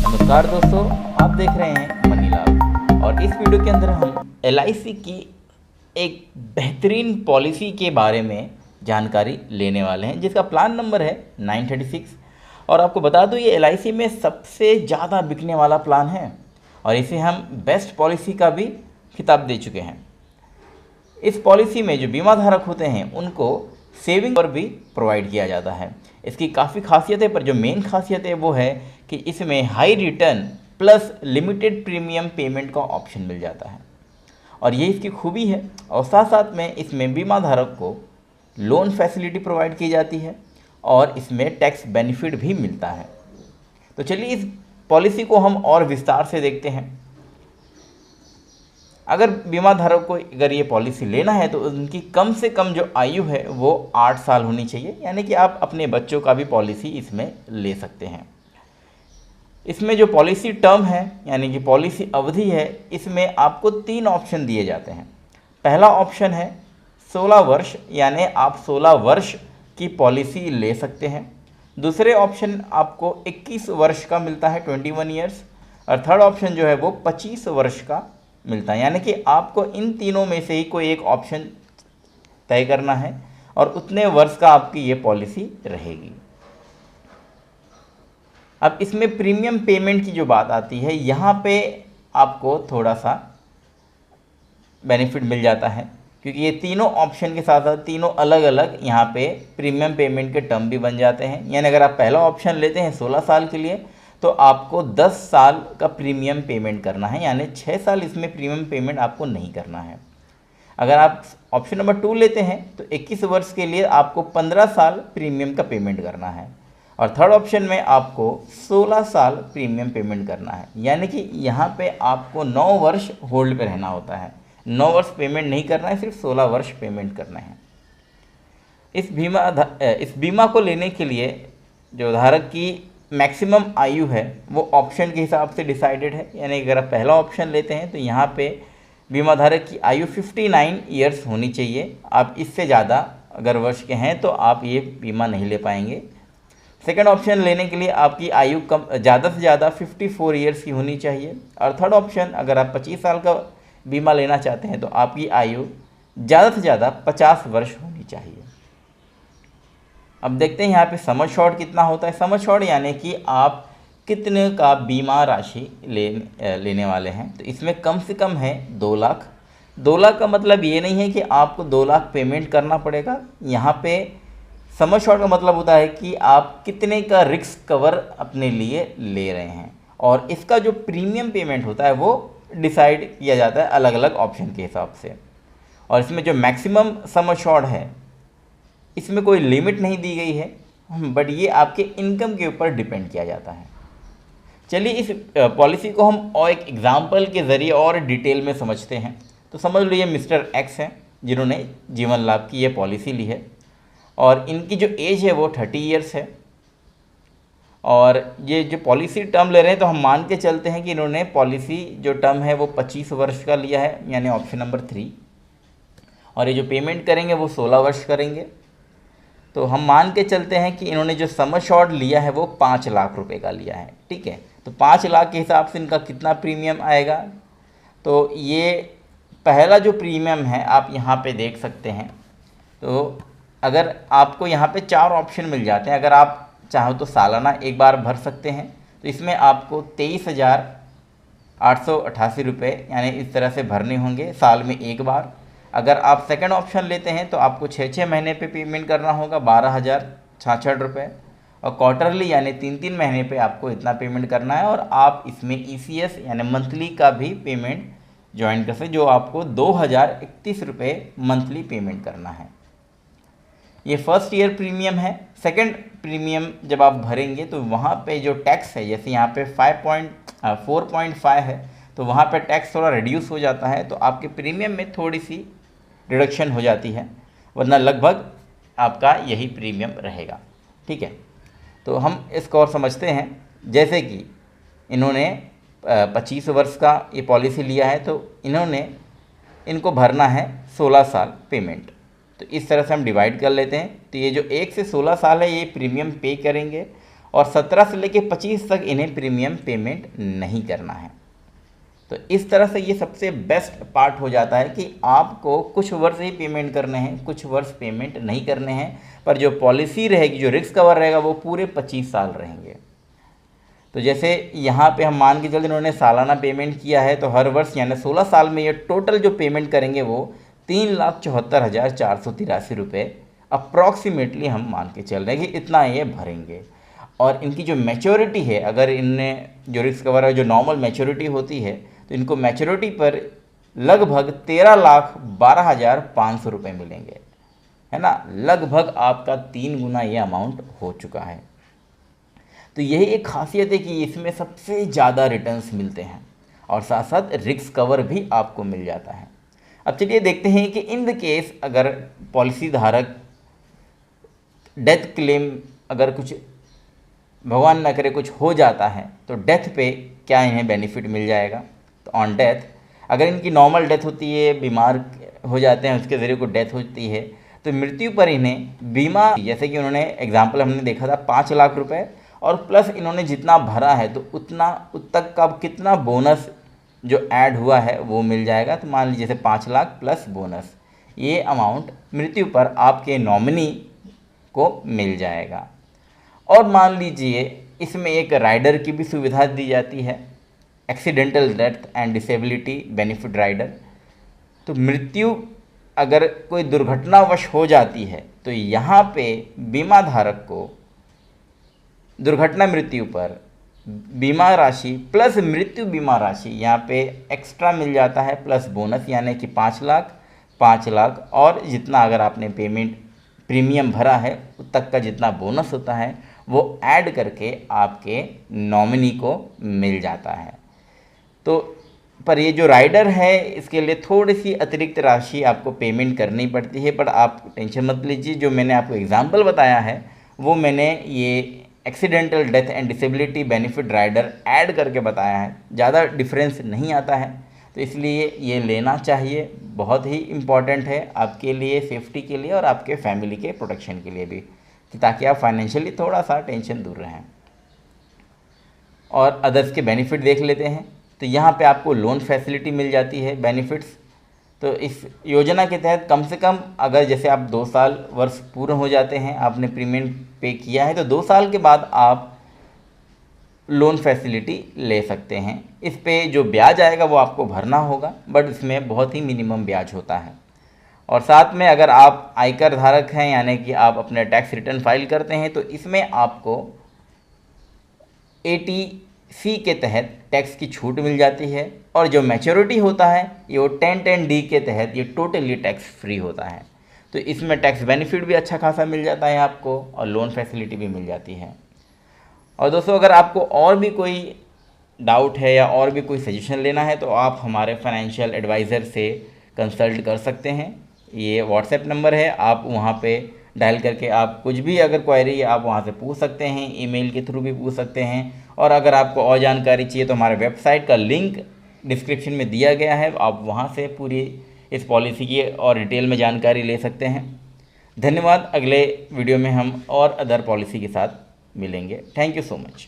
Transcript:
नमस्कार दोस्तों, आप देख रहे हैं मनी लाभ और इस वीडियो के अंदर हम एलआईसी की एक बेहतरीन पॉलिसी के बारे में जानकारी लेने वाले हैं जिसका प्लान नंबर है 936। और आपको बता दूं ये एलआईसी में सबसे ज़्यादा बिकने वाला प्लान है और इसे हम बेस्ट पॉलिसी का भी खिताब दे चुके हैं। इस पॉलिसी में जो बीमा धारक होते हैं उनको सेविंग पर भी प्रोवाइड किया जाता है। इसकी काफ़ी खासियत है, पर जो मेन खासियत है वो है कि इसमें high return plus limited premium payment का ऑप्शन मिल जाता है और ये इसकी खूबी है। और साथ साथ में इसमें बीमा धारक को लोन फैसिलिटी प्रोवाइड की जाती है और इसमें टैक्स बेनिफिट भी मिलता है। तो चलिए इस पॉलिसी को हम और विस्तार से देखते हैं। अगर बीमा धारक को अगर ये पॉलिसी लेना है तो उनकी कम से कम जो आयु है वो 8 साल होनी चाहिए, यानी कि आप अपने बच्चों का भी पॉलिसी इसमें ले सकते हैं। इसमें जो पॉलिसी टर्म है यानी कि पॉलिसी अवधि है, इसमें आपको 3 ऑप्शन दिए जाते हैं। पहला ऑप्शन है 16 वर्ष, यानी आप 16 वर्ष की पॉलिसी ले सकते हैं। दूसरे ऑप्शन आपको 21 वर्ष का मिलता है, 21 ईयर्स। और थर्ड ऑप्शन जो है वो 25 वर्ष का मिलता है, यानी कि आपको इन तीनों में से ही कोई एक ऑप्शन तय करना है और उतने वर्ष का आपकी ये पॉलिसी रहेगी। अब इसमें प्रीमियम पेमेंट की जो बात आती है, यहाँ पे आपको थोड़ा सा बेनिफिट मिल जाता है क्योंकि ये तीनों ऑप्शन के साथ साथ तीनों अलग अलग यहाँ पे प्रीमियम पेमेंट के टर्म भी बन जाते हैं। यानी अगर आप पहला ऑप्शन लेते हैं 16 साल के लिए तो आपको 10 साल का प्रीमियम पेमेंट करना है, यानी 6 साल इसमें प्रीमियम पेमेंट आपको नहीं करना है। अगर आप ऑप्शन नंबर 2 लेते हैं तो 21 वर्ष के लिए आपको 15 साल प्रीमियम का पेमेंट करना है और थर्ड ऑप्शन में आपको 16 साल प्रीमियम पेमेंट करना है, यानी कि यहाँ पे आपको 9 वर्ष होल्ड पे रहना होता है। 9 वर्ष पेमेंट नहीं करना है, सिर्फ 16 वर्ष पेमेंट करना है। इस बीमा को लेने के लिए जो धारक की मैक्सिमम आयु है वो ऑप्शन के हिसाब से डिसाइडेड है, यानी अगर आप पहला ऑप्शन लेते हैं तो यहाँ पे बीमा धारक की आयु 59 ईयर्स होनी चाहिए। आप इससे ज़्यादा अगर वर्ष के हैं तो आप ये बीमा नहीं ले पाएंगे। सेकंड ऑप्शन लेने के लिए आपकी आयु कम ज़्यादा से ज़्यादा 54 ईयर्स की होनी चाहिए। और थर्ड ऑप्शन अगर आप 25 साल का बीमा लेना चाहते हैं तो आपकी आयु ज़्यादा से ज़्यादा 50 वर्ष होनी चाहिए। अब देखते हैं यहाँ पे सम एश्योर्ड कितना होता है। सम एश्योर्ड यानी कि आप कितने का बीमा राशि लेने वाले हैं, तो इसमें कम से कम है 2 लाख। 2 लाख का मतलब ये नहीं है कि आपको 2 लाख पेमेंट करना पड़ेगा। यहाँ पे सम एश्योर्ड का मतलब होता है कि आप कितने का रिस्क कवर अपने लिए ले रहे हैं और इसका जो प्रीमियम पेमेंट होता है वो डिसाइड किया जाता है अलग अलग ऑप्शन के हिसाब से। और इसमें जो मैक्सिमम सम एश्योर्ड है इसमें कोई लिमिट नहीं दी गई है, बट ये आपके इनकम के ऊपर डिपेंड किया जाता है। चलिए इस पॉलिसी को हम और एक एग्जांपल के ज़रिए और डिटेल में समझते हैं। तो समझ लो ये मिस्टर एक्स हैं जिन्होंने जीवन लाभ की ये पॉलिसी ली है और इनकी जो एज है वो 30 ईयर्स है और ये जो पॉलिसी टर्म ले रहे हैं तो हम मान के चलते हैं कि इन्होंने पॉलिसी जो टर्म है वो 25 वर्ष का लिया है, यानी ऑप्शन नंबर 3। और ये जो पेमेंट करेंगे वो 16 वर्ष करेंगे। तो हम मान के चलते हैं कि इन्होंने जो सम एश्योर्ड लिया है वो 5 लाख रुपए का लिया है, ठीक है। तो 5 लाख के हिसाब से इनका कितना प्रीमियम आएगा, तो ये पहला जो प्रीमियम है आप यहाँ पे देख सकते हैं। तो अगर आपको यहाँ पे 4 ऑप्शन मिल जाते हैं, अगर आप चाहो तो सालाना एक बार भर सकते हैं, तो इसमें आपको 23,888 रुपये यानी इस तरह से भरने होंगे साल में एक बार। अगर आप सेकंड ऑप्शन लेते हैं तो आपको 6 महीने पे पेमेंट करना होगा 12,066 रुपये और क्वार्टरली यानी 3 महीने पे आपको इतना पेमेंट करना है। और आप इसमें ECS यानी मंथली का भी पेमेंट ज्वाइन कर सकते, जो आपको 2,031 रुपये मंथली पेमेंट करना है। ये फर्स्ट ईयर प्रीमियम है। सेकंड प्रीमियम जब आप भरेंगे तो वहाँ पे जो टैक्स है, जैसे यहाँ पे 4.5 है तो वहाँ पे टैक्स थोड़ा रिड्यूस हो जाता है, तो आपके प्रीमियम में थोड़ी सी रिडक्शन हो जाती है, वरना लगभग आपका यही प्रीमियम रहेगा, ठीक है। तो हम इसको और समझते हैं। जैसे कि इन्होंने 25 वर्ष का ये पॉलिसी लिया है तो इनको भरना है 16 साल पेमेंट। तो इस तरह से हम डिवाइड कर लेते हैं। तो ये जो 1 से 16 साल है ये प्रीमियम पे करेंगे और 17 से लेके 25 तक इन्हें प्रीमियम पेमेंट नहीं करना है। तो इस तरह से ये सबसे बेस्ट पार्ट हो जाता है कि आपको कुछ वर्ष ही पेमेंट करने हैं, कुछ वर्ष पेमेंट नहीं करने हैं, पर जो पॉलिसी रहेगी, जो रिस्क कवर रहेगा, वो पूरे 25 साल रहेंगे। तो जैसे यहाँ पे हम मान के चलते इन्होंने सालाना पेमेंट किया है, तो हर वर्ष यानी 16 साल में ये टोटल जो पेमेंट करेंगे वो 3,74,483 रुपये अप्रॉक्सीमेटली हम मान के चल रहे हैं कि इतना ये भरेंगे। और इनकी जो मैच्योरिटी है, अगर इनने जो रिस्क कवर है, जो नॉर्मल मैच्योरिटी होती है, तो इनको मैच्योरिटी पर लगभग 13,12,500 रुपये मिलेंगे, है ना। लगभग आपका 3 गुना ये अमाउंट हो चुका है। तो यही एक खासियत है कि इसमें सबसे ज़्यादा रिटर्न्स मिलते हैं और साथ साथ रिस्क कवर भी आपको मिल जाता है। अब चलिए देखते हैं कि इन द केस अगर पॉलिसी धारक डेथ क्लेम, अगर कुछ भगवान ना करे कुछ हो जाता है, तो डेथ पे क्या इन्हें बेनिफिट मिल जाएगा। तो ऑन डेथ, अगर इनकी नॉर्मल डेथ होती है, बीमार हो जाते हैं, उसके ज़रिए को डेथ होती है, तो मृत्यु पर इन्हें बीमा, जैसे कि उन्होंने एग्जाम्पल हमने देखा था 5 लाख रुपए, और प्लस इन्होंने जितना भरा है तो उतना तक का कितना बोनस जो ऐड हुआ है वो मिल जाएगा। तो मान लीजिए जैसे 5 लाख प्लस बोनस, ये अमाउंट मृत्यु पर आपके नॉमिनी को मिल जाएगा। और मान लीजिए इसमें एक राइडर की भी सुविधा दी जाती है, accidental death and disability benefit rider. तो मृत्यु अगर कोई दुर्घटनावश हो जाती है, तो यहाँ पे बीमा धारक को दुर्घटना मृत्यु पर बीमा राशि प्लस मृत्यु बीमा राशि यहाँ पे एक्स्ट्रा मिल जाता है, प्लस बोनस, यानी कि 5 लाख, 5 लाख और जितना अगर आपने प्रीमियम भरा है उस तक का जितना बोनस होता है वो ऐड करके आपके नॉमिनी को मिल जाता है। तो पर ये जो राइडर है इसके लिए थोड़ी सी अतिरिक्त राशि आपको पेमेंट करनी पड़ती है, पर आप टेंशन मत लीजिए। जो मैंने आपको एग्जांपल बताया है वो मैंने ये accidental death and disability benefit rider add करके बताया है, ज़्यादा डिफरेंस नहीं आता है। तो इसलिए ये लेना चाहिए, बहुत ही इम्पॉर्टेंट है आपके लिए, सेफ्टी के लिए और आपके फैमिली के प्रोटेक्शन के लिए भी, कि ताकि आप फाइनेंशियली थोड़ा सा टेंशन दूर रहें। और अदर्स के बेनिफिट देख लेते हैं। तो यहाँ पे आपको लोन फैसिलिटी मिल जाती है, बेनिफिट्स। तो इस योजना के तहत कम से कम अगर जैसे आप 2 साल वर्ष पूर्ण हो जाते हैं, आपने प्रीमियम पे किया है, तो 2 साल के बाद आप लोन फैसिलिटी ले सकते हैं। इस पे जो ब्याज आएगा वो आपको भरना होगा, बट इसमें बहुत ही मिनिमम ब्याज होता है। और साथ में अगर आप आयकर धारक हैं, यानी कि आप अपने टैक्स रिटर्न फाइल करते हैं, तो इसमें आपको 80C के तहत टैक्स की छूट मिल जाती है। और जो मैच्योरिटी होता है ये वो 1010D के तहत ये टोटली टैक्स फ्री होता है। तो इसमें टैक्स बेनिफिट भी अच्छा खासा मिल जाता है आपको और लोन फैसिलिटी भी मिल जाती है। और दोस्तों अगर आपको और भी कोई डाउट है या और भी कोई सजेशन लेना है तो आप हमारे फाइनेंशियल एडवाइज़र से कंसल्ट कर सकते हैं। ये व्हाट्सएप नंबर है, आप वहाँ पे डायल करके आप कुछ भी अगर क्वेरी आप वहाँ से पूछ सकते हैं, ईमेल के थ्रू भी पूछ सकते हैं। और अगर आपको और जानकारी चाहिए तो हमारे वेबसाइट का लिंक डिस्क्रिप्शन में दिया गया है, आप वहाँ से पूरी इस पॉलिसी की और डिटेल में जानकारी ले सकते हैं। धन्यवाद। अगले वीडियो में हम और अदर पॉलिसी के साथ मिलेंगे। Thank you so much.